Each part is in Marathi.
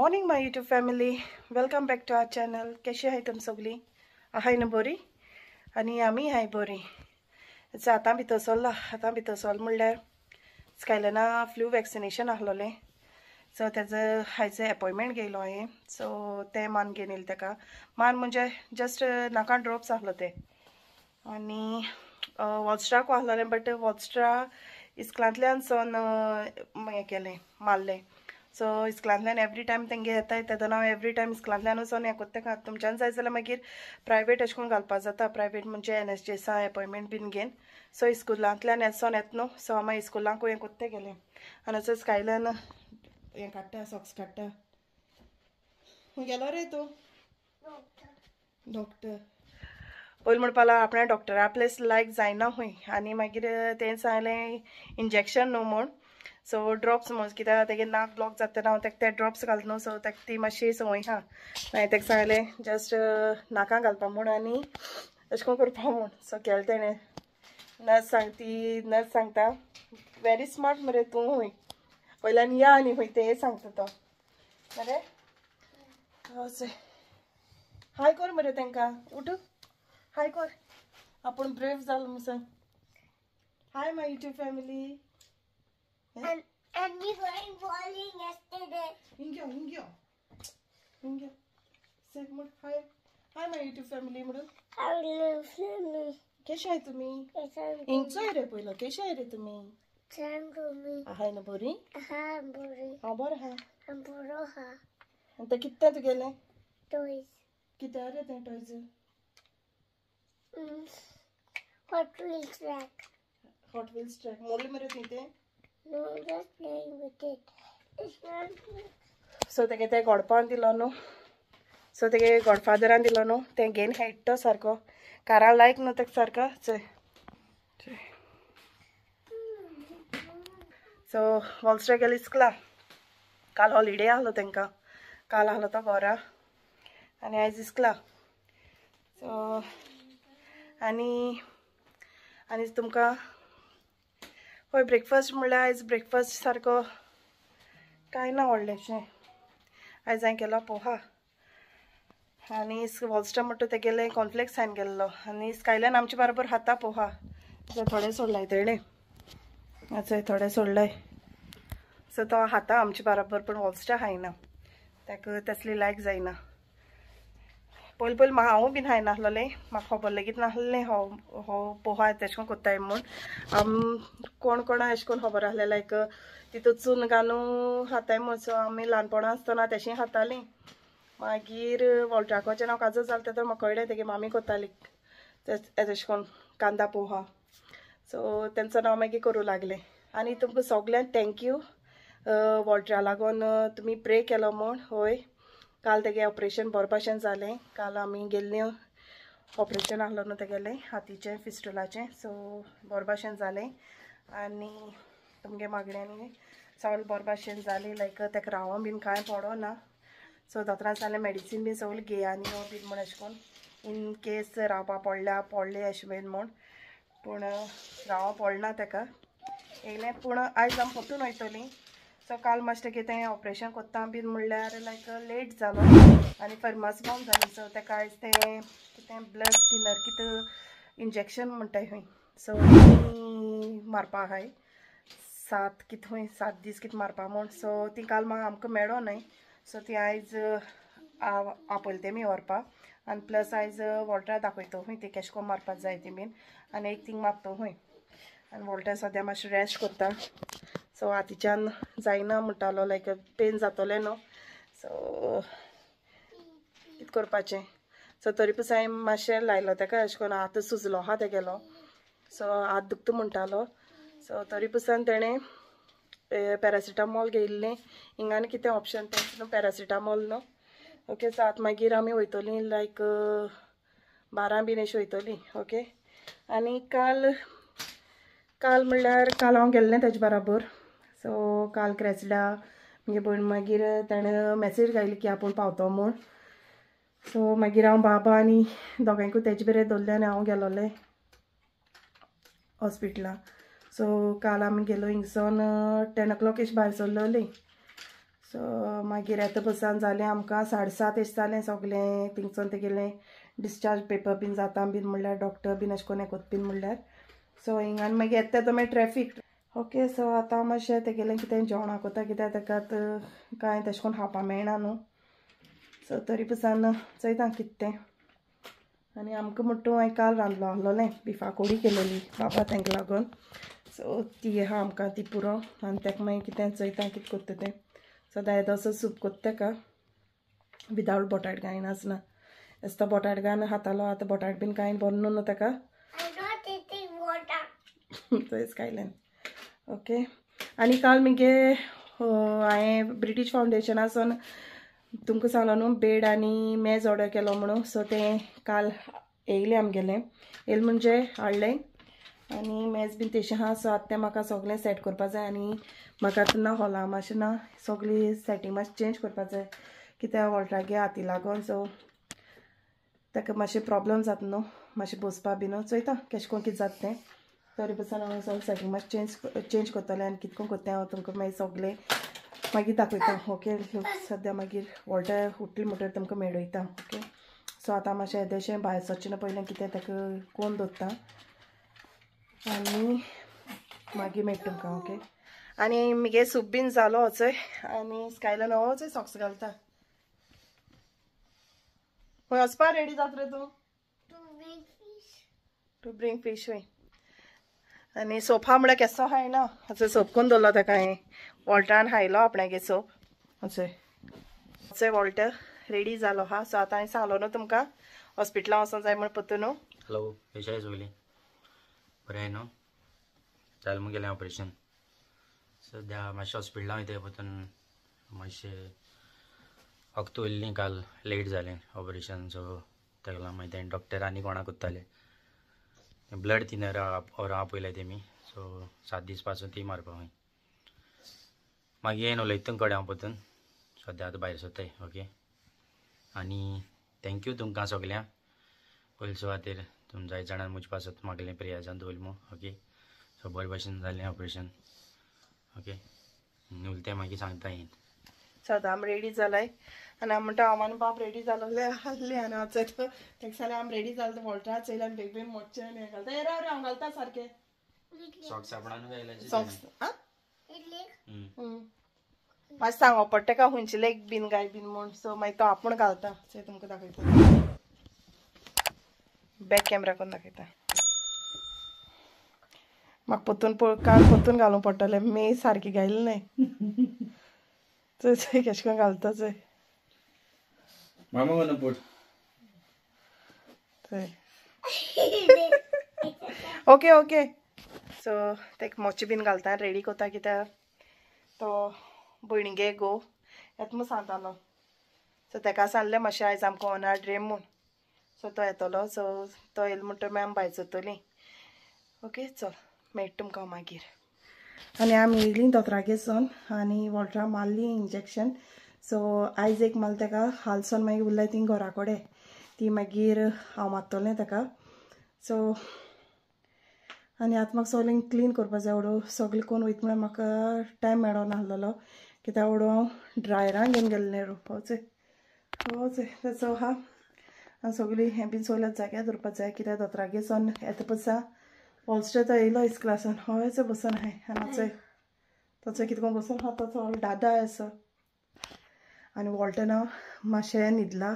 Morning my YouTube family, welcome back to our channel. कशी आहे तुम सगळी? आहाय ना बरी? आणि आम्ही हाय बरी. आतां भितर सरला म्हणल्यार स्कायलना फ्लू वॅक्सिनेशन आहलोलें, सो तेजो हायचं अपॉयंटमेंट घेयलो हांवें. सो तें मान घेवन येयलें ताका. मान म्हणजे जस्ट नाका ड्रॉप्स आहलो ते. आनी वॉल्स्ट्राक आहलोलें, बट वॉल्स्ट्रा इस्कलांतल्यान सोन हें केलें, मारलें. सो इस्कलांतल्यान एवरी टायम तेंगे येताय तेदोन हांव एवरी टायम इस्कलांतल्यान वचोन हें कोत्ता तेका. तुमच्यान जाय जाल्यार मागीर प्रायवेट अशें करून घालपा जाता, प्रायवेट म्हणजे NHSा अपॉयंटमेंट बीन घेवन. सो इस्कुलांतल्यान येसोन येता न्हू, सो हांव मागीर इस्कुलांकूय हें कोत्ता गेलें. आनी असो स्कायलान हें काडटा, सॉक्स काडटा. खूंय गेलो रे तूं? डॉक्टर पयलीं म्हणपा लागलो आपणें डॉक्टरा प्लेस लायक जायना खूंय. आनी मागीर तें सांगलें इंजेक्शन न्हू म्हूण, सो ड्रॉप्स म्हूण, कित्याक तेगे नाक ब्लॉक जाता तेन्ना हांव तेका ते ड्रॉप्स घालता न्हू, सो तेका ती मातशी संवय आहा. हांवें तेका सांगलें जस्ट नाका घालपा म्हूण आनी अशें करून करपा म्हूण. सो केलें तेणें. नर्स सांगता वेरी स्मार्ट मरे तूं खूंय, वयल्यान या आनी खूंय तें सांगता तो मरे. हाय कर मरे तेंकां, उठ हाय कर. आपूण ब्रेव जालो म्हूण सांग. Hi my YouTube family. And we went bowling yesterday. Ingyo. Say more hi. Hi my YouTube family म्हणून. Hello, family. कशे आहे तुम्ही? इंगचो आहे रे पहिलं. कशे आहे रे तुम्ही? आहाय ना बरी? I'm boring. हांव बरो हा. I'm boring. आनी ते कितें तुगेलें? Toys. कितें रे तें toys? Hot Wheels track. Hot wheels track मोडली मरे ती तें? No, just playing with it. It's not. So तेगे ते गोडपान दिलो न्हू, सो तेगे गॉडफादरान दिलो न्हू, तें घेवन खेळटा सारको. कारा लायक न्हू तेका सारको. चय सो वॉल्स्ट्रा गेले इस्कला. काल हॉलिडे आहलो तेंकां, काल आहलो तो घरा आनी आयज इस्कला. सो आनी तुमकां हय ब्रेकफास्ट म्हणल्यार आयज ब्रेकफास्ट सारको कांय ना व्हडलेंशें. आयज हांवें केलो पोहा आनी वॉल्स्ट्रा म्हणटा तेगेलें कॉर्नफ्लेक्स हांवें गेल्लो. आनी स्कायलान आमचे बरोबर खाता पोहा. थोडे सोडलाय तेणें, आतां थोडे सोडलाय. सो तो खाता आमचे बरोबर, पूण वॉल्स्ट्रा खायना, ताका तसली लायक जायना. पयलीं हांवूय बीन खायनासलोलें, म्हाका खबर लेगीत नासलें हो पोहा तेशें कोन्न कोत्ताय म्हूण. कोण अशें करून खबर आहलें लायक तितूंत चून घालून खाताय म्हूण. सो आमी ल्हानपणा आसतना तेशें खातालीं. मागीर वॉल्ट्राकोचें हांव काजो जालें तेदोन म्हाका कळ्ळें तेगे मामी कोत्ताली तेशें कोन्न कांदा पोहा. सो तेंचोन हांव मागीर करूं लागलें. आनी तुमकां सगल्यांक थँक्यू वॉल्ट्रा लागून तुमी प्रे केलो म्हूण. हय, काल तेगे ऑपरेशन बरो भाशेन जालें. काल आमी गेल्लीं, ऑपरेशन आहलो न्हू तेगेलें हातीचें फिस्टुलाचें. सो बरो भाशेन जालें आनी तुमगे मागण्यांनी सगळें बरो भाशेन जाली. लायक तेका रावो बीन कांय पडो ना. सो दोतोरान सांगलें मेडिसीन बीन सगळें घेयानी यो बीन म्हूण अशें कोन्न, इन केस रावपा पडलें अशें बीन म्हूण. पूण रावो पडना तेका येयलें. पूण आयज आमी परतून वयतलीं. सो काल मातशें कितें ऑपरेशन कोत्ता बीन म्हणल्यार लायक लेट जालो आनी फर्मास बंद जाली. सो तेका आयज तें कितें ब्लड थिनर कितें इंजेक्शन म्हणटाय खंय, सो मारपा आहाय 7 दीस कितें मारपा म्हूण. सो ती काल आमकां मेळो न्हय. सो ती आयज आपयलें तेमी व्हरपा. आनी प्लस आयज वॉल्ट्रा दाखयतो खंय ती केश कोन्न मारपाक जाय ती बीन, आनी एक थिंग मारतो खंय. आनी वॉल्ट्रा सद्या मातशें रेस्ट कोत्ता. सो हातीच्यान जायना म्हणटालो, लायक पेन जातोलें न्हू. सो कितें करपाचें. सो तरी पासून हांवें मातशें लायलो तेका अशें करून. हात सुजलो आहा तेगेलो, सो हात दुखता म्हणटालो. सो तरी पासून तेणें पॅरासिटामॉल घेयल्लें. हिंगानी कितें ऑप्शन तें पॅरासिटामॉल न्हू. ओके, सो आतां मागीर आमी वयतलीं लायक 12 बीन अशीं वयतलीं. ओके. आनी काल म्हणल्यार काल हांव गेल्लें तेजे बराबर. सो काल क्रेसडा म्हगे भयण मागीर ताणें मॅसेज घायली की आपूण पावतो म्हूण. सो मागीर हांव बाबा आनी दोगांयकूय तेजे बरें दवरलें आनी हांव गेलोलें हॉस्पिटलाक. सो काल आमी गेलो हिंगसोन 10 o'clock एश भायर सरलोलीं. सो मागीर येता बसान जालें आमकां 7:30 अशें जालें सगलें थिंगसून तेगेलें डिस्चार्ज पेपर बीन जाता बीन म्हणल्यार डॉक्टर बीन अशें कोन्न येकोत बीन म्हणल्यार सो हिंगान मागीर येता तो मागीर ट्रॅफिक ओके सो आतां मातशें तेगेलें कितें जेवणा कोता कित्याक ताका कांय तेशें कोन्न खावपा मेळना न्हू सो तरी पसान चोयता कितें तें आनी आमकां म्हणटू हांवें काल रांदलो आहलोलें बिफा कोडी केलेली बाबा तांकां लागून सो ती आहा आमकां ती पुरो आनी ताका मागीर कितें चोयता कितें कोत्ता तें सो दायदोसो सूप कोत्ता ताका विदावट बटाट कांय नासना एसतो बटाट घान हातालो आतां बटाट बीन कांय बरो न्हू ताका थंयच खायलें ओके आनी काल मगे हांवें ब्रिटीश फावंडेशनासून तुमकां सांगलो न्हू बेड आनी मेज ऑर्डर केलो म्हणून सो तें काल येयलें आमगेलें येयलें म्हणजे हाडलें आनी मेज बीन तेशें आहा सो आतां तें म्हाका सगलें सेट करपा जाय आनी म्हाका आतां ना हॉला मातशें ना सगळी सेटींग मातशें चेंज करपा जाय कित्याक वॉल्टरागे हाती लागोन सो ताका मातशें प्रॉब्लम जाता न्हू मातशें बसपा बीन चोयता केशें कोन्न कितें जाता तें तरी पासून हांव सगळें सेटींग मातशें चेंज करतलें आनी कितको कोत्तें हांव तुमकां मागीर सगलें मागीर दाखयता ओके सद्या मागीर वॉल्टर उठलें म्हणटकीर तुमकां मेळयता ओके सो आतां मातशें येदेशें भायर सरचें पयलें कितें ताका कोन्न दवरता आनी मागीर मेळटा तुमकां ओके आनी मगे सूप बीन जालो वचय आनी स्कायलन हो वचय सॉक्स घालता खंय वचपा रेडी जाता रे तूं टू ब्रिंग फीश वय आनी सोप हा म्हळ्यार केसो हाय ना असो सोप करून दवरलो ताका हांवें वॉल्टरान हायलो आपणागे सोप अचय वॉल्टर रेडी जालो हा सो आतां हांवें सांगलो न्हू तुमकां हॉस्पिटलां वचोंक जाय म्हण पत्तो न्हू हॅलो कशें आहाय सगलीं बरें न्हू जालें मुगेलें ऑपरेशन सद्या मातशें हॉस्पिटलां वयता पतून मातशें वखद उरलीं काल लेट जालें ऑपरेशन सो ताका लागून मागीर तें डॉक्टर आनी कोणाक कोत्ताले ब्लड थिनर और आपयलें तेमी सो 7 दीस पासून ती मारपा खंय मागीर येन उलयता तुमकडे हांव पतून सद्या आतां भायर सरताय ओके आनी थँक्यू तुमकां सगल्यांक पयलीं खातीर तुम जाय जाणां म्हजे पासत मागलें प्रियाजान दवरलें ओके सो बरे भशेन जालें ऑपरेशन ओके उलतें मागीर सांगता येन सद्या आम रेडी जालाय आनी हांव म्हणटा हांव आनी बाप रेडी जालोले आहले आनी हांव चोयता तेका सांगलें आम रेडी जालें वॉल्टरा चयलें आनी बेग मोडचें आनी हें घालता हे राव हांव घालता सारकें सॉक्स आपणान घायलाचे सॉक्स आं मातशें सांगो पडटा तेका खुंयचे लेग बीन गाय बीन म्हूण सो मागीर तो आपूण घालता चोय तुमकां दाखयता बॅक कॅमेरा करून दाखयता म्हाका पोतून काल पोतून घालूंक पडटलें मे सारकी घायली न्हय चोय चोय केशें कोन्न घालता चोय मामा कोण पोट चोय ओके ओके सो तेका मोची बीन घालता रेडी कोता कित्याक तो भयणीगे गो येता म्हूण सांगतालो सो तेका सांगलें मातशें आयज आमकां ऑनर ड्रेम म्हूण सो तो येतलो सो तो येयलो म्हणटकीर मागीर आमी भायर सरतलीं ओके चल मेळटा तुमकां मागीर आनी आमी येयलीं दोतोरागेर सावन आनी वॉल्टरा मारली इंजेक्शन सो आयज एक मारलें ताका हालसून मागीर उरलें तीं घरा कडेन ती मागीर हांव मारतलें ताका सो आनी आतां म्हाका सगलें क्लीन करपा जाय एवढो सगलें करून वयता म्हळ्यार म्हाका टायम मेळो नाहलेलो कित्याक एवढो हांव ड्रायरान घेवन गेल्लें रोवपाचें तेचो आहा आनी सगळीं हें बीन सगळें जाग्यार दवरपा जाय कित्याक दोतोरागेर सावन येता पसा हॉलस्टर तो येयलो इस क्लासान हयच बसून आहाय आनी तो कितें करून बसून आहा तो दादा असो आनी वॉल्टना मातशें न्हिदला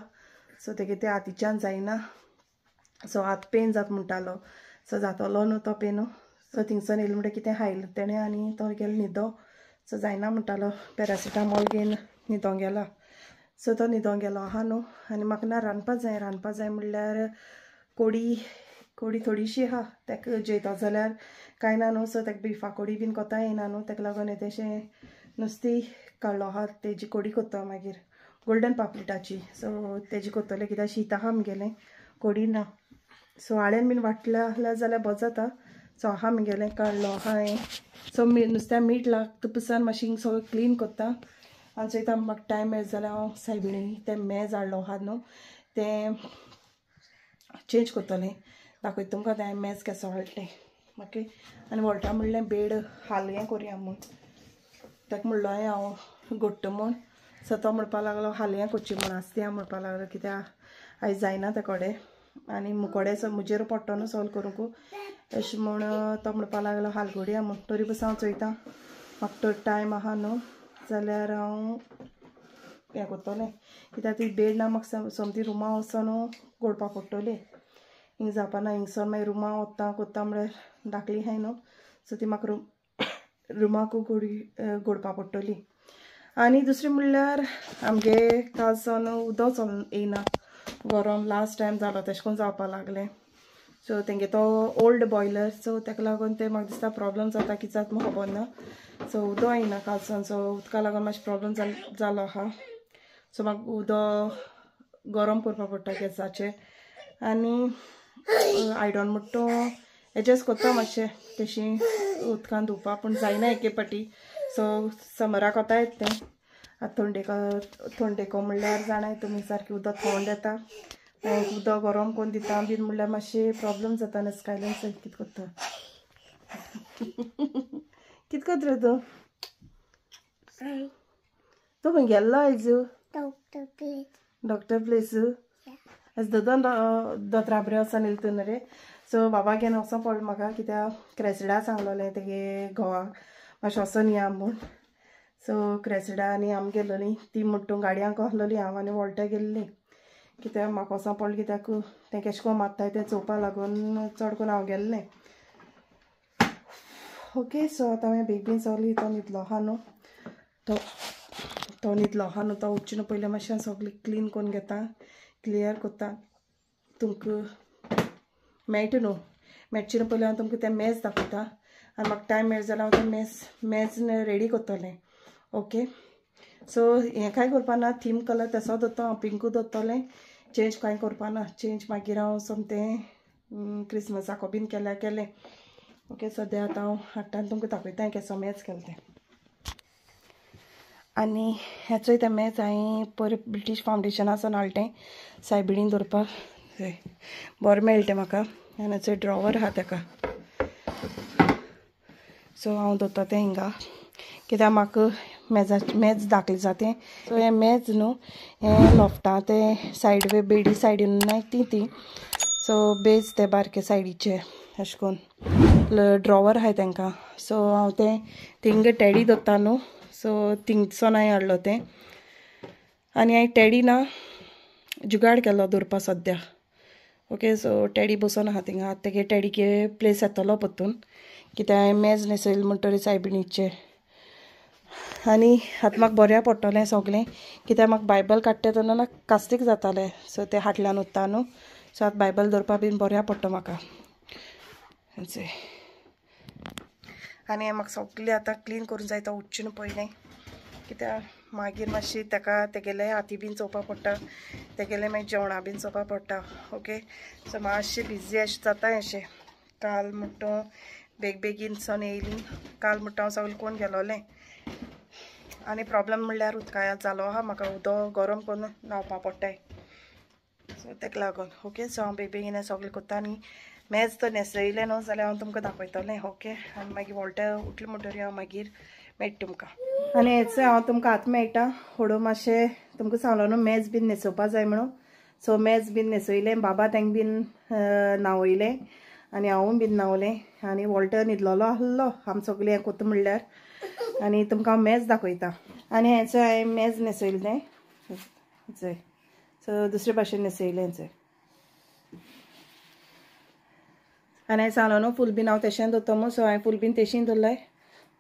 सो तेगे तें हातीच्यान जायना सो हात पेन जाता म्हणटालो सो जातलो न्हू तो पेनू सो थिंगसून येयलो म्हणटा कितें खायलें तेणें आनी तो गेलो न्हिदो सो जायना म्हणटालो पॅरासिटामॉल घेवन न्हिदोंक गेला सो तो न्हिदोंक गेलो आहा न्हू आनी म्हाका ना रांदपा जाय म्हणल्यार कोडी थोडीशी आहा ताका जेयता जाल्यार कांय ना न्हू सो ताका बिफा कोडी बीन कोता येना न्हू ताका लागून येदेशें नुस्तें काडलो आहा तेजी कोडी कोत्ता मागीर गोल्डन पापलेटाची सो तेजी कोत्तलें कित्याक शीत आहा म्हगेलें कोडी ना सो आळेन बीन वाटल्या जाल्यार बरो जाता सो आहा म्हगेलें काडलो आहा हांवें सो नुस्त्या मीठ लागता पसन मातशें सगळें क्लीन कोत्ता आनी चोयता म्हाका टायम मेळटा जाल्यार हांव सायबिणी तें मेज हाडलो आहा न्हू तें चेंज कोत्तलें दाखयता तुमकां तें मेज केसो हाडलें ओके आनी वॉल्टा म्हणलें बेड हाल हें कोरया म्हूण ताका म्हणलो हांवें हांव घोट्ट म्हूण सो तो म्हणपा लागलो हालया कोची म्हूण आसता हांव म्हणपा लागलो कित्याक आयज जायना ते कोडे आनी मुकोडे मुजेर पडटो न्हू सॉल्व करूंक अशें म्हूण तो म्हणपा लागलो हालगोड्या म्हूण तरी बस हांव चोयतां म्हाका तो टायम आहा न्हू जाल्यार हांव हें कोत्तोलें कित्याक ती बेड ना म्हाका समती रुमा वचोन घोडपा पडटली हिंग जावपाना हिंगसोन मागीर रुमा वता कोत्ता म्हळ्यार धाकली हाय न्हू सो ती म्हाका रुमाक घोडपा पडटली आनी दुसरी म्हणल्यार आमगे कालसावन उदक चल येयना गरम लास्ट टायम जालो तेशें कोन्न जावपा लागलें सो तेंगे तो ओल्ड बॉयलर सो तेका लागून ते म्हाका दिसता प्रॉब्लम जाता कितें जाता म्हाका खबर ना सो उदक येयना कालसावन सो उदका लागून मातशें प्रॉब्लम जालो आहा सो म्हाका उदक गरम करपा पडटा गॅसाचेर आनी आयडन म्हणटा तो एडजस्ट कोत्ता मातशें तेशी उदकान धुवपा पूण जायना एके पाटी सो समराक कोता येता तें आतां थंडेको म्हणल्यार जाणाय तुमी सारकें उदक थंड येता उदक गरम करून दिता बीन म्हणल्यार मातशें प्रॉब्लम जाता नसकायलेंस कितें कोत्ता कितें कोत्ता रे तूं खंय गेल्लो आयज डॉक्टर प्लेस आयज दोतोरा बरें वचोन येयलें तूं रे सो बाबा घेवन वचों पडलें म्हाका कित्याक क्रेसिडा सांगलोलें तेगे घोवाक मातशें वचोन या म्हूण सो क्रेसिडा आनी आमी गेल्लोलीं ती म्हणटा गाडयांक आहलोली हांव आनी वॉल्टा गेल्लीं कित्याक म्हाका वचों पडलें कित्याक तें केशें कोन्न मारताय तें चोवपा लागून चड करून हांव गेल्लें ओके सो आतां हांवें बेगीन सगळी तो न्हिदलो आहा न्हू तो न्हिदलो आहा न्हू तो उठचे न्हू पयलें मातशें सगळें क्लीन करून घेता क्लियर कोत्ता तुमकां मेळटा न्हू मेळचे न्हू पयलीं हांव तुमकां तें मेज दाखयता आनी म्हाका टायम मेळ जाल्यार हांव तें मेज रेडी कोत्तोलें ओके सो हें कांय करपाना थीम कलर तेसो दोत्तो हांव पिंकू दोत्तोलें चेंज कांय करपाना चेंज मागीर हांव सोमतें क्रिसमसाको बीन केलें ओके सद्या आतां हांव हाडटा आनी तुमकां दाखयता केसो मेज केलें तें आनी हेचोय तें मेज हांवें पयर ब्रिटीश फावंडेशनासून हाडलें सायबिणीन दवरपाक बरें मेळटा म्हाका आनी हेचो ड्रॉवर आहा तेका सो हांव दोत्ता तें हिंगा कित्याक म्हाका मेज धाकलें जातें सो हें मेज न्हू हें लॉफ्टा तें सायड बेडी सायडीन नाय ती सो बेज ते बारके सायडीचे अशें कोन्न ड्रॉवर आहाय तांकां सो हांव तें थिंग टॅडी दोत्ता न्हू सो थिंगसोन हांवें हाडलो तें आनी हांवें टॅडी ना जुगाड केलो दवरपा सद्या ओके सो टॅडी बसून आहा थिंगा आतां तेगे टॅडीके प्लेस येतलो परतून कित्याक हांवें मेज न्हेसयलें म्हणटरी सायबिणीचे आनी आतां म्हाका बऱ्या पडटलें सगलें कित्याक म्हाका बायबल काडटा तेन्ना कास्तीक जातालें सो तें हाटल्यान उत्ता न्हू सो आतां बायबल दवरपा बीन बऱ्या पडटा म्हाका आनी म्हाका सगलें आतां क्लीन करून जाय तो उठचें न्हू पयलें कित्याक मागीर मातशी तेका तेगेले हाती बीन चोवपा पडटा तेगेले मागीर जेवणा बीन चोवपा पडटा ओके सो मातशें बिजी अशें जाता अशें काल म्हणटा बेगीन सोन येयलीं काल म्हणटा हांव सगलें कोन्न गेलोलें आनी प्रॉब्लम म्हणल्यार उदका जालो आहा म्हाका उदक गरम करून न्हावपा पडटाय सो तेका लागून ओके सो हांव बेगीन हें सगलें कोत्ता आनी मेज तो न्हेसयलें न्हू जाल्यार हांव तुमकां दाखयतलें ओके आनी मागीर वॉल्टा उठलें म्हणटरी हांव मागीर मेळटा तुमकां आनी हेचो हांव तुमकां आतां मेळटा हळू मातशें तुमकां सांगलो न्हू मेज बीन न्हेसोवपा जाय म्हणून सो मेज बीन न्हेसयलें बाबा तेंक बीन न्हावयलें आनी हांवूय बीन न्हावलें आनी वॉल्टर न्हिदलोलो आहलो आमी सगळें हें कोत्ता म्हणल्यार आनी तुमकां हांव मेज दाखयता आनी हेचो हांवें मेज न्हेसयलें तें सो दुसरे भाशेन न्हेसयलें हेचें आनी हांवें सांगलो न्हू फूल बीन हांव तेशें दवरता म्हणून सो हांवें फूल बीन तेशीं दवरलाय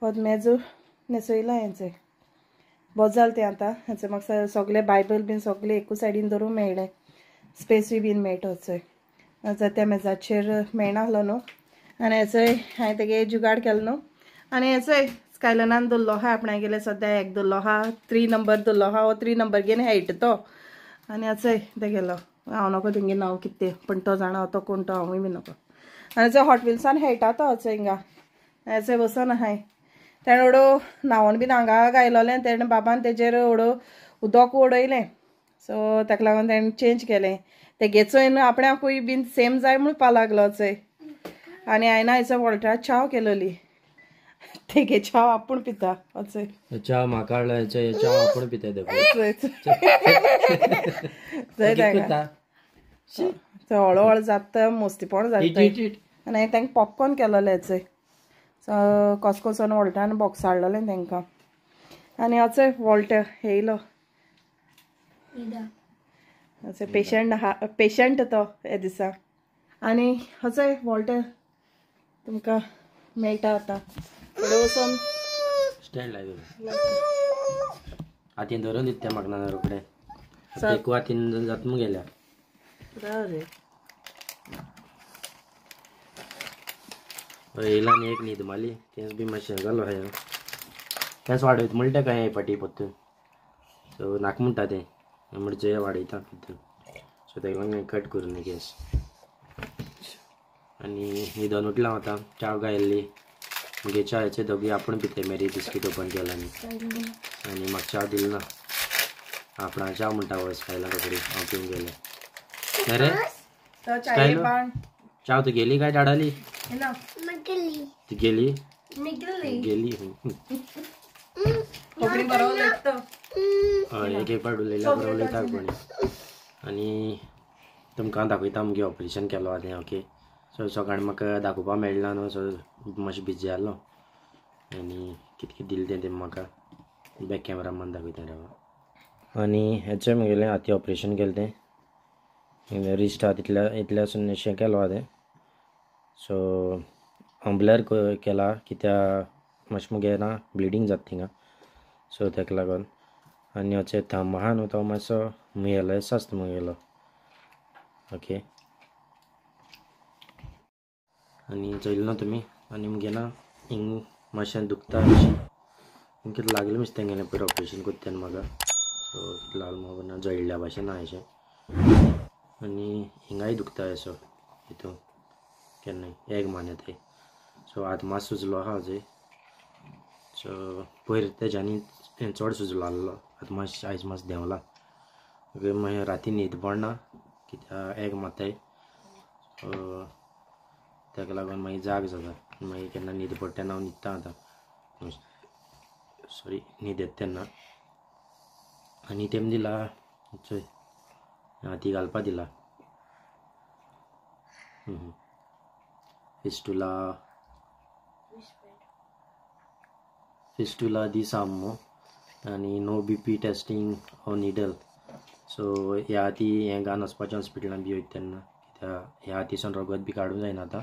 हो मेज न्हेसयला हेंचें बोज जालें तें आतां हेचें म्हाका सगलें बायबल बीन सगलें एकू सायडीन दवरूंक मेळ्ळें स्पेसूय बीन मेळटा थंय जाल्यार त्या मेजाचेर मेळनाहलो न्हू आनी हेचोय हांवें तेगे जुगाड केलो न्हू आनी हेचोय स्कायलनान दवरलो आहा आपणा गेले सद्या एक दवरलो आहा 3 नंबर दवरलो आहा हो 3 नंबर घेवन हेट तो आनी हेचोय तेगेलो हांव नको तुमगे नांव कितें पण तो जाणा तो कोण तो हांवूय बीन नको आनी हेचो हॉट व्हिल्सान हेटा तो हेचो हिंगा हेचोय बसून आहाय तेणें हडो न्हांवोन बीन हांगा गायलोलें तेणें बाबान तेजेर हडो उदक उडयलें सो ताका लागून तेणें चेंज केलें तेगेचोय न्हू आपणाकूय बीन सेम जाय म्हणून पा लागलो चोय आनी हांवें हेचो वॉल्टरा चाव केलोली तेगे च्या आपूण पिता अचय च्या म्हाका हाडला च्या आपूण पिताय हळूहळू जाता मस्तीपण जाता आनी हांवें तांकां पॉपकॉर्न केलोले हेचय कॉस्कोसून वॉल्टान बॉक्स हाडलेलें तांकां आनी अचय वॉल्ट येयलो अचय पेशंट तो हे दिसा आनी अचय वॉल्ट तुमकां मेळटा आतां फुडें वचून स्टँड लायलो हातीन धरून दिता म्हाका ना रोखडे एक हातीन जात मग गेल्या येयला आनी एक न्हीद मारली तेंच बी मातशें जालो हांवें तेंच वाडयता म्हणटा काय फाटी पत्तून सो नाका म्हणटा तें म्हणजे वाडयता पत्तून सो तेका लागून कट करून गॅस आनी न्हिदोन उठला आतां च्या गायल्ली मुगे च्याचे दोगी आपूण पिताय मॅरी बिस्कीट ओपन केला आनी म्हाका च्या दिल ना आपणा च्या म्हणटा वस खायला रोखडी हांव पिवन गेले अरे च्या तू गेली काय डाडाली ती गेली गेली एक एक पाड उलयल्या बरोबर उलयता कोणी आनी तुमकां दाखयता मुगे ऑपरेशन केलो आनी ओके सो सकाळीं म्हाका दाखोवपा मेळना न्हू सो मातशें बिजी आसलो आनी कितें कितें दिलें तें म्हाका बॅक कॅमेरामान दाखयता राव आनी हेचें म्हगेलें हाती ऑपरेशन केलें तें रिस्ट आहा इतल्यासून अशें केलो आहा तें सो ब्लर केला कित्याक मातशें मुगे ना ब्लिडींग जाता थिंगा सो तेका लागोन आनी हेचो थंब आहा न्हू तो मातसो मुयेलेस आसता मुगेलो ओके आनी चोयलें न्हू तुमी आनी मुगे ना हिंग मातशें दुखता अशें हिंग कितें लागलें मिस तेंगेलें पयर ऑपरेशन कोत्ता तेन्ना म्हाका सो कितें लागलें म्हाका ना जळिल्ल्या भाशेन आहा अशें आनी हिंगाय दुखता असो हितून केन्नाय एक मानेताय सो आतां मातसो सुजलो आहा अजून सो पयर तेज्यानी चड सुजलो आहलो आतां मातशें आयज मातसो देंवला मागीर राती न्हीद पडना कित्याक एक माताय सो तेका लागून मागीर जाग जाता मागीर केन्ना न्हीद पडटा तेन्ना हांव न्हिदता आतां सॉरी न्हीद येता तेन्ना आनी तेम दिला चोय हाती घालपा दिला फिस्टुला दीस आमो आनी नो BP टेस्टींग हो निडल सो ह्या हाती हें घान वचपाचें हॉस्पिटलान बी वयता तेन्ना कित्याक ह्या हातीसून रगत बी काडूंक जायना आतां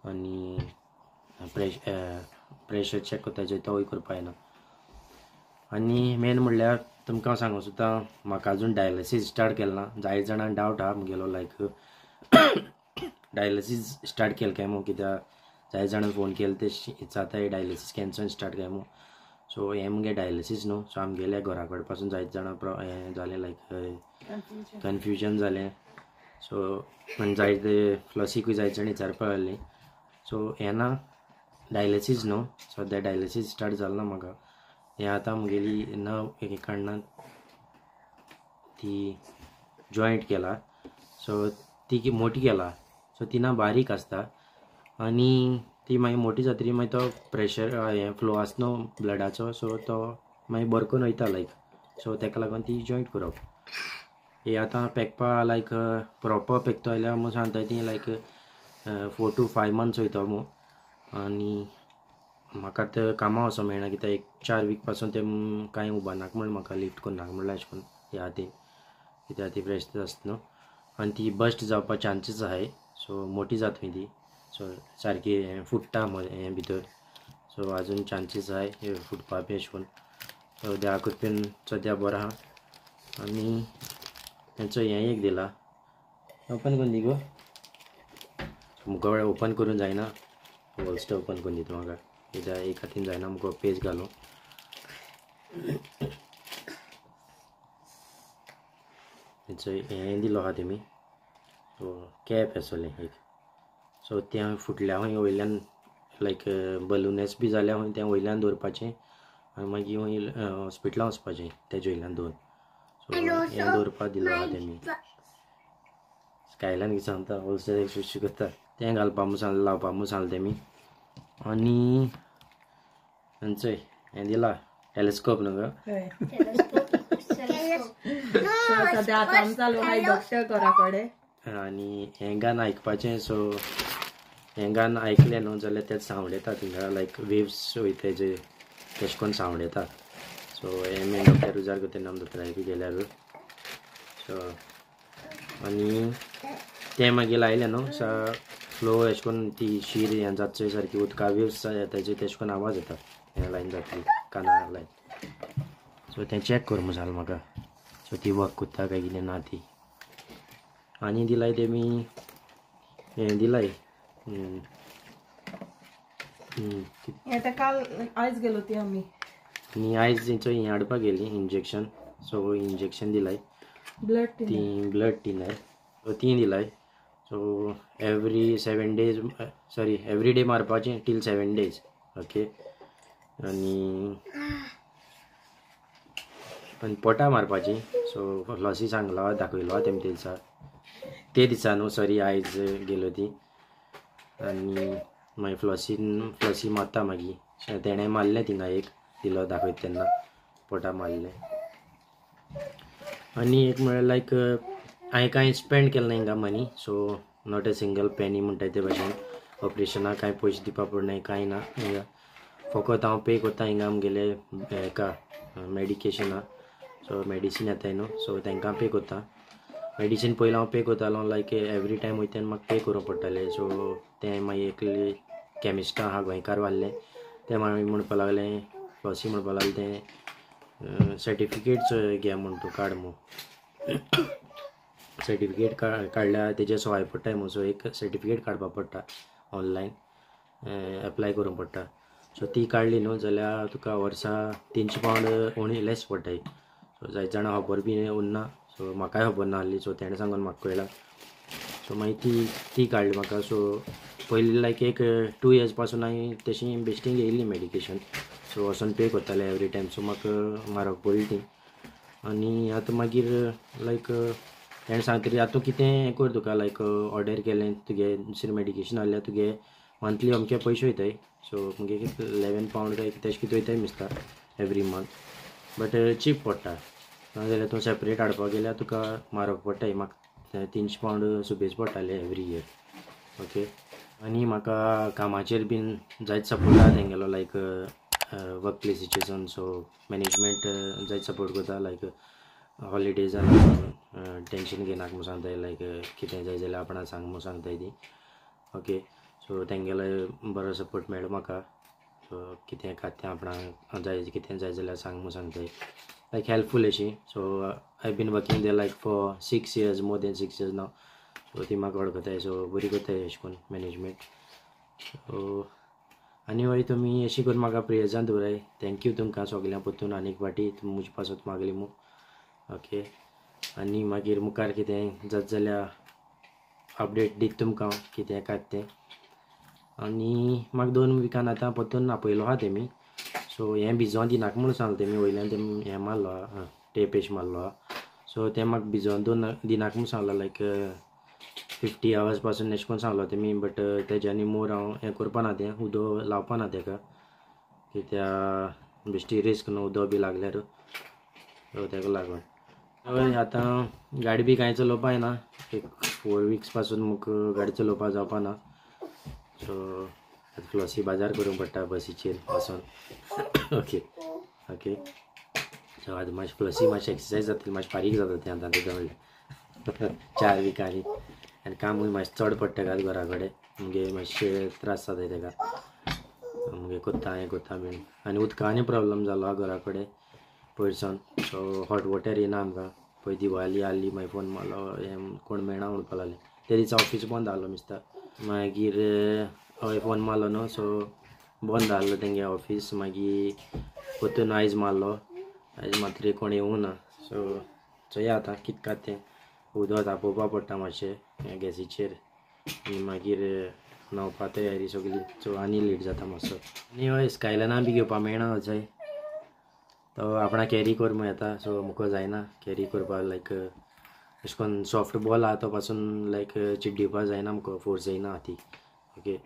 आनी प्रेशर चॅक कोत्ताचें तोय करपा जायना आनी मेन म्हणल्यार तुमकां सांगूं सुद्दां म्हाका आजून डायलिसीस स्टार्ट केलें ना जायत जाणांक डावट आहा मुगेलो लायक डायलिसीस स्टार्ट केलें काय मू कित्याक जायत जाणांक फोन केलो ते जाताय डायलिसीस कॅन्सर स्टार्ट काय मू सो हें मुगे डायलिसीस न्हू सो आमगेल्या घरा कडेन पासून जायत जाणां हें जालें लायक कन्फ्युजन जालें सो आनी जायते फ्लॉसीकूय जायत जाण विचारपा लागलीं सो हें ना डायलिसीस न्हू सद्या डायलिसीस स्टार्ट जालें ना म्हाका हें आतां मुगेली नर्व एक कारणान ती जॉयंट केला सो ती मोठी केला सो ती ना बारीक आसता आनी ती मागीर मोठी जातरी मागीर तो प्रेशर हें फ्लो आसता न्हू ब्लडाचो सो तो मागीर बरकून वयता लायक सो तेका लागून ती जॉयंट करप हे आतां पेकपा लायक प्रोपर पेकतो जाल्यार म्हूण सांगता ती लायक 4 to 5 months वयता मू आनी म्हाका आतां कामां वचों मेळना कित्याक एक 4 वीक पासून ते कांय उबा नाका म्हण म्हाका लिफ्ट करून नाका म्हणल्यार अशें करून ह्या हातीन कित्याक ती प्रेशर आसता न्हू आनी ती बस्ट जावपा चान्सीस आहाय सो मोठी जाता ती सो सारकी फुट्टा हें भितर सो आजून चान्सीस आहाय फुटपा बी अशें करून सद्या कोत्पेन सद्या बरो आहा आनी तेंचो हें एक दिला ओपन करून दी गो मुगो ओपन करून जायना होल्स्टर ओपन करून दिता म्हाका कित्याक एक हातीन जायना मुगो पेज घालूं तेंचो हें दिलो आहा तेमी सो कॅप आसलें एक सो तें फुटल्या खंय वयल्यान लायक बलूनस बी जाल्या खंय तें वयल्यान दवरपाचें आनी मागीर खंय हॉस्पिटलान वचपाचें तेजे वयल्यान दोन सो हें दवरपाक दिलो आहा तेमी स्कायलान कितें सांगता होलसेल एक करता तें घालपा म्हूण सांगलें लावपा म्हूण सांगलें तेमी आनी चोय हें दिला टेलिस्कोप न्हू गो सध्या आतां आमी चालू आहाय डॉक्टर घरा कडेन आनी हें गाणं आयकपाचें सो हें गाणं आयकलें न्हू जाल्यार तें सावंड येता थिंगा लायक वेव्स वयताय जे तेश कोन्न सावंड येता सो हें मेन डॉक्टर उजार करता आमी दोतोराय बी गेल्यार सो आनी तें मागीर लायलें न्हू फ्लो अशें करून ती शीर हें जाता सारकी उदका वेव्स येताचे तेश कोन्न आवाज येता हें लायन जातली कानार लायन सो तें चॅक कर म्हणून जालें म्हाका सो ती वर्क कोत्ता काय कितें ना ती आनी दिलाय तेमी हें दिलाय हें तें काल आयज गेलो ती आमी आनी आयज तेंचो हें हाडपाक गेली इंजेक्शन सो इंजेक्शन दिलाय ब्लड ती ब्लड टिनर सो ती दिलाय so every 7 days sorry every day मारपाचें टील 7 days ओके आनी पोटा मारपाची सो लॉसी सांगला दाखयलो तेमी ते दिसा न्हू सॉरी आयज गेलो ती आनी मागीर फ्लॉसी मारता मागीर तेणें मारलें तिंगा एक दिलो दाखयता तेन्ना पोटा मारलें आनी एक म्हळ्यार लायक हांवें कांय स्पेंड केलें ना हिंगा money so not a single penny म्हणटाय ते भाशेन ऑपरेशनाक कांय पयशे दिवपा पडनाय कांय ना हिंगा फकत हांव पे करता हिंगा आमगेले हेका मेडिकेशना सो मेडिसीन येताय न्हू सो तांकां पे करता मेडिसीन पयलीं हांव पे करतालो लायक एवरी टायम वयता म्हाका पे करूंक पडटालें सो तें मागीर एकले कॅमिस्टा आहा गोंयकार वारलें तें मागीर म्हणपा लागलें फ्लॉसी म्हणपा लागलें तें सर्टिफिकेट्स घे म्हूण तूं काड म्हूण सर्टिफिकेट काडल्यार तेजे सवाय पडटाय म्हूण सो एक सर्टिफिकेट काडपाक पडटा ऑनलायन एप्लाय करूंक पडटा सो ती काडली न्हू जाल्यार तुका वर्सा 300 pound ओन्ली लेस पडटाय सो जायत जाणां खबर बी उरना सो म्हाकाय खबर ना आहली सो तेणें सांगून म्हाका कळ्ळां सो मागीर ती काडली म्हाका सो पयलीं लायक एक 2 years पासून हांवें तशी बेश्टी घेयल्ली मेडिकेशन सो वचून पे करतालें एवरी टायम सो म्हाका म्हारग पडली ती आनी आतां मागीर लायक तेणें सांगतरी आतां कितें हें कर तुका लायक ऑर्डर केलें तुगे दुसरें मेडिकेशन आहल्यार तुगे मंथली अमके पयशे वयताय सो मुगे 11 pound काय तेश कितें वयताय दिसता एवरी मंथ बट चीप पडटा नाजाल्यार तूं सेपरेट हाडपाक गेल्यार तुका म्हारग पडटाय म्हाका 300 pound सुबेज पडटाले एवरी इयर ओके आनी म्हाका कामाचेर बीन जायत सपोर्ट आहा तेंगेलो लायक वर्क प्लेसीचेर सो मॅनेजमेंट जायत सपोर्ट करता लायक हॉलिडेजान टेंशन घेयनाका म्हणून सांगताय लायक कितें जाय जाल्यार आपणा सांग म्हणून सांगताय ती ओके सो तेंगेलो बरो सपोर्ट मेळ्ळो म्हाका सो कितें खातें आपणाक जाय कितें जाय जाल्यार सांग म्हणून सांगताय लायक हेल्पफूल अशी so I been working they like for 6 years more than 6 years now so ती म्हाका वळखताय सो बरी करताय अशें करून मॅनेजमेंट सो आनी वय तुमी अशी करून म्हाका प्रेयर्सान दवराय थँक्यू तुमकां सगळ्यां परतून आनीक फाटी तुमी म्हजे पासून मागली मू ओके आनी मागीर मुखार कितें जात जाल्यार अपडेट दीत तुमकां कितें काय तें आनी म्हाका 2 विकान आतां परतून आपयलो आहा तेमी सो हें भिजोवन दिनाका म्हणून सांगलें तेमी वयल्यान तेमी हें मारलो आहा टेपेश मारलो आहा सो तें म्हाका भिजोवन दिनाका म्हणून सांगला लायक 50 hours पासून अशें करून सांगलो तेमी बट तेज्यानी मोर हांव हें करपा ना तें उदो लावपा ना तेका कित्याक बेश्टी रिस्क न्हू उदो बी लागल्यार सो तेका लागून आतां गाडी बी कांय चलोवपा येना एक 4 weeks पासून म्हाका गाडी चलोवपा जावपा ना सो आतां फ्लॉसी बाजार करूंक पडटा बसीचेर वचोन ओके ओके सो आतां मातशें फ्लॉसी मातशें एक्सरसायज जातली मातशें बारीक जाता तें आतां तें म्हणल्यार 4 weekनी आनी कामूय मातशें चड पडटा काय घरा कडेन मुगे मातशें त्रास जाताय तेका मुगे कोत्ता हें कोत्ता बीन आनी उदकानी प्रॉब्लम जालो आहा घरा कडेन पयरसावन सो हॉट वॉटर येना आमकां पळय दिवाळी आहली मागीर फोन मारलो हें कोण मेळना म्हणपा लागलें ते दिसा ऑफीस बंद आहलो मिस्ता मागीर हय फोन मारलो न्हू सो बंद आहलो तेंगे ऑफीस मागीर परतून आयज मारलो आयज मात्र कोण येवूं ना सो चोया आतां कितें कात तें उदक तापोवपा पडटा मातशें गॅसीचेर आनी मागीर न्हावपा तयारी सगळी सो आनी लेट जाता मातसो आनी हय स्कायलायना बी घेवपा मेळना अजय तो आपणा कॅरी कर म्हूण येता सो मुको जायना कॅरी करपा लायक अशें करून सॉफ्ट बॉल आहा तो पासून लायक चिप दिवपा जायना मुको फोर्स जायना ती ओके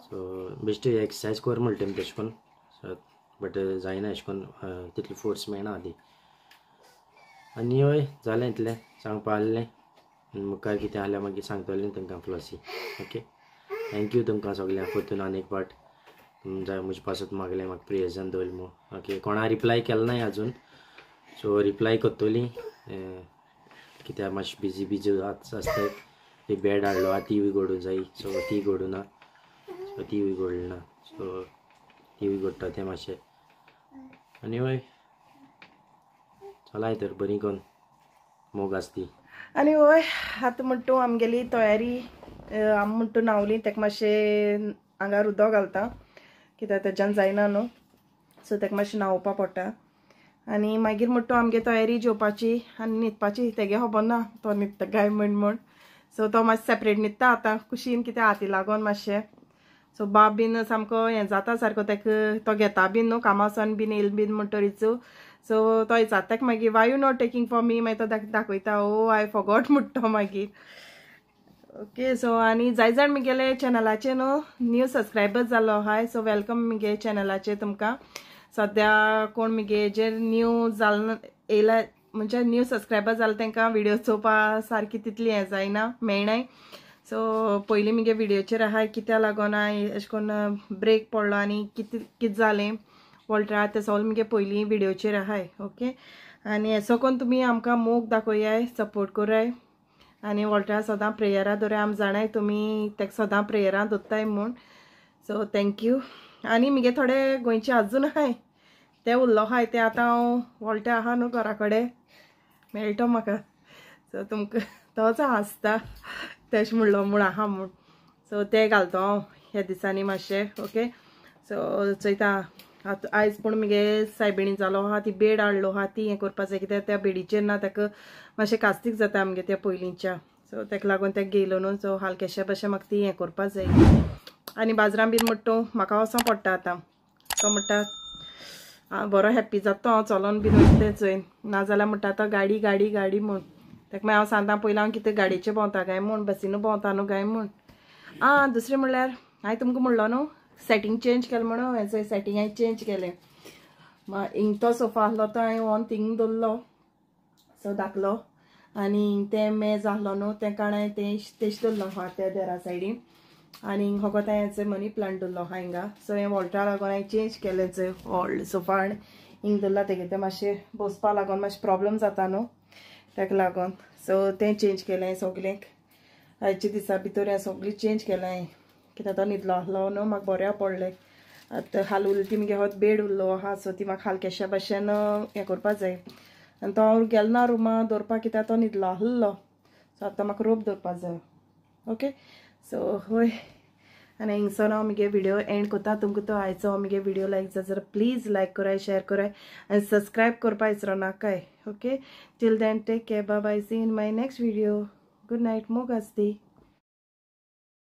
सो बेश्टी एक्सरसायज कर म्हणटा तेमी तशें करून सो बट जायना अशें करून तितली फोर्स मेळना आदी. आनी हय जालें इतलें सांगपा आहलें. मुखार कितें आहल्यार मागीर सांगतलें तुमकां फ्लॉसी. ओके, थँक्यू तुमकां सगळ्यांक परतून आनी एक पाट म्हजे पासत मागलें म्हाका प्रेयर्सान दवरलें म्हणून. ओके, कोणा रिप्लाय केलो नाय आजून, सो रिप्लाय करतली कित्याक मातशें बिजी आसता. एक बॅड हाडलो आहा, ती घडूं जाय, सो ती घडूना, सो ती घडना, सो ती घडटा तें मातशें. आनी हय चलाय तर बरी करून मोग आसती. आनी हय आतां म्हणटा आमगेली तयारी आमी म्हणटा न्हांवली, ताका मातशें आंगार उदक घालता कित्याक तेज्यान जायना न्हू, सो ताका मातशें न्हांवपा पडटा. आनी मागीर म्हणटा आमगे तयारी जेवपाची आनी न्हिदपाची. तेगे खबर ना तो न्हिदता काय म्हण, सो तो मातशें सेपरेट न्हिदता आतां कुशीन, कित्याक हाती लागोन मातशें. सो बाब बीन सामको हें जाता सारको, ताका तो घेता बीन न्हू कामासान बीन येयल बीन म्हणटरीच. सो तो विचारता ताका मागीर Y you not taking for me, मागीर तो दाखयता ओ आय फॉगॉट म्हणटा मागीर. ओके, सो आनी जाय जाण म्हगेले चॅनलाचेर न्हू न्यू सबस्क्रायबर्स जालो हाय, सो वेलकम म्हगे चॅनलाचेर तुमकां. सद्या कोण म्हगेजेर न्यू जाल येयला म्हणजे न्यू सबस्क्रायबर जालें तांकां विडियो चोवपा सारकी तितली हें जायना, मेळनाय. सो पयलीं म्हगे विडियोचेर आहाय कित्या लागोन हांवें अशें करून ब्रेक पडलो आनी कितें जालें वॉल्टरा तें सगळें म्हगे पयलीं विडियोचेर आहाय. ओके, आनी असो करून तुमी आमकां मोग दाखोयाय, सपोर्ट कोराय. आनी वॉल्टरा सदां प्रेयरां दवराय. आमी जाणाय तुमी ताका सदां प्रेयरां दवरताय म्हूण, सो थँक्यू. आनी म्हगे थोडे गोंयचे आजून आहाय ते उरलो आहाय, ते आतां हांव वॉल्टा आहा न्हू घरा कडेन मेळटा म्हाका, सो तुमकां तोच हांसता तेश म्हणलो म्हूण आहा म्हूण, सो ते घालता हांव ह्या दिसांनी मातशें. ओके, सो चोयता आतां आयज पूण म्हगे सायबिणी जालो आहा, ती बेड हाडलो आहा, ती हें करपा जाय कित्याक त्या बेडीचेर ना ताका मातशें कास्तीक जाता आमगे त्या पयलींच्या, सो ताका लागून ताका गेलो न्हू, सो हलकेशे भशेन म्हाका ती हें करपा जाय. आनी बाजारान बीन म्हणटा म्हाका वचों पडटा आतां, तो म्हणटा बरो हॅप्पी जाता हांव चलोन बीन वयता चोयन, नाजाल्यार म्हणटा आतां गाडी गाडी गाडी म्हूण. ताका मागीर हांव सांगता पयलीं हांव कितें गाडयेचेर भोंवता काय म्हूण, बसीन भोंवता न्हू काय म्हूण. दुसरें म्हणल्यार हांवें तुमकां म्हणलो न्हू सेटींग चेंज केलें म्हणून, हेचो सेटींग हांवें चेंज केलें. हिंग तो सोफा आहलो तो हांवें व्हरून थिंग दवरलो, सो धाकलो. आनी तें मेज आहलो न्हू तें हांवें तेश दवरलो आहा त्या देरा सायडीन. आनी होगो हेचो मनी प्लांट दवरलो आहा हिंगा, सो हें वॉल्टा लागून हांवें चेंज केलें चोय व्हडलो सोफा हाडून हिंग दवरला. तेगे तें मातशें बसपा लागून मातशें प्रॉब्लम जाता न्हू ताका लागून, सो तें चेंज केलें सगळें. आयच्या दिसा भितर हें सगळें चेंज केलें हांवें कित्याक तो न्हिदलो आहलो न्हू, म्हाका बऱ्या पडलें. आतां हाल उरली म्हगे हो बेड उरलो आहा, सो ती म्हाका हलकेशा भशेन हें करपा जाय. आनी तो हांव गेलो ना रुमा दवरपा कित्याक तो न्हिदलो आहलो, सो आतां म्हाका रोप दवरपा जाय. ओके, सो हय आनी हिंगसर हांव म्हगे विडियो एंड कोता. तुमकां तो आयचो म्हगे विडियो लायक जाल्यार प्लीज लायक कराय, शेअर कराय आनी सबस्क्रायब करपा विसरो नाकाय. Okay, till then take care, bye bye, see in my next video. Good night, मोग आसती.